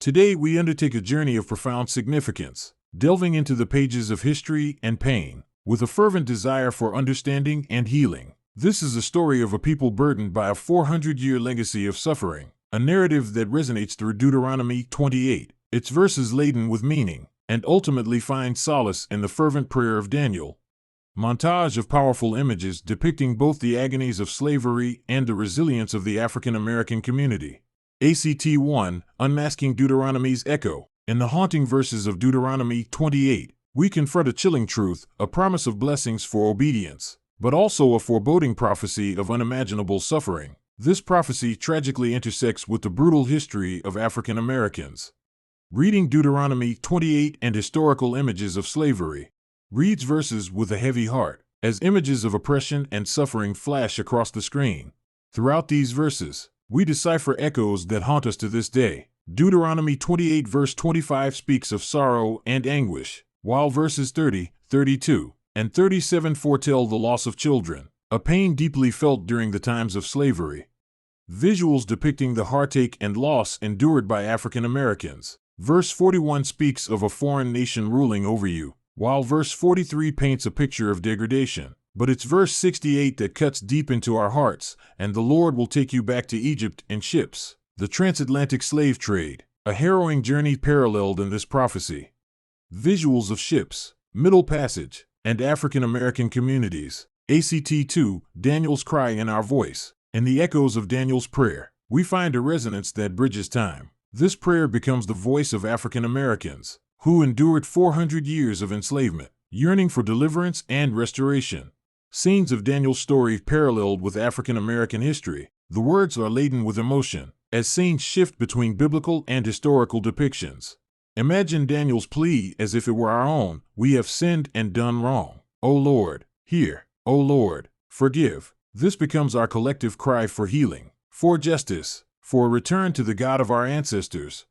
Today we undertake a journey of profound significance, delving into the pages of history and pain, with a fervent desire for understanding and healing. This is a story of a people burdened by a 400-year legacy of suffering, a narrative that resonates through Deuteronomy 28, its verses laden with meaning, and ultimately finds solace in the fervent prayer of Daniel. Montage of powerful images depicting both the agonies of slavery and the resilience of the African American community. ACT 1, Unmasking Deuteronomy's Echo. In the haunting verses of Deuteronomy 28, we confront a chilling truth, a promise of blessings for obedience, but also a foreboding prophecy of unimaginable suffering. This prophecy tragically intersects with the brutal history of African Americans. Reading Deuteronomy 28 and historical images of slavery. Reads verses with a heavy heart, as images of oppression and suffering flash across the screen. Throughout these verses, we decipher echoes that haunt us to this day. Deuteronomy 28 verse 25 speaks of sorrow and anguish, while verses 30, 32, and 37 foretell the loss of children, a pain deeply felt during the times of slavery. Visuals depicting the heartache and loss endured by African Americans. Verse 41 speaks of a foreign nation ruling over you, while verse 43 paints a picture of degradation. But it's verse 68 that cuts deep into our hearts, and the Lord will take you back to Egypt in ships. The transatlantic slave trade, a harrowing journey paralleled in this prophecy. Visuals of ships, Middle Passage, and African American communities. ACT 2, Daniel's cry in our voice. In the echoes of Daniel's prayer, we find a resonance that bridges time. This prayer becomes the voice of African Americans, who endured 400 years of enslavement, yearning for deliverance and restoration. Scenes of Daniel's story paralleled with African American history. The words are laden with emotion, as scenes shift between biblical and historical depictions. Imagine Daniel's plea as if it were our own. We have sinned and done wrong. O Lord, hear. O Lord, forgive. This becomes our collective cry for healing, for justice, for a return to the God of our ancestors.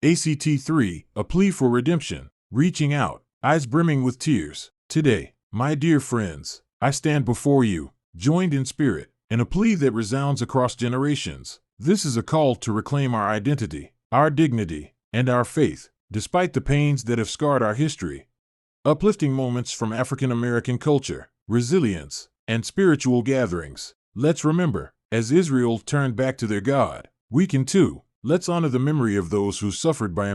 ACT 3, a plea for redemption, reaching out, eyes brimming with tears. Today, my dear friends, I stand before you, joined in spirit, in a plea that resounds across generations. This is a call to reclaim our identity, our dignity, and our faith, despite the pains that have scarred our history. Uplifting moments from African American culture, resilience, and spiritual gatherings. Let's remember, as Israel turned back to their God, we can too. Let's honor the memory of those who suffered by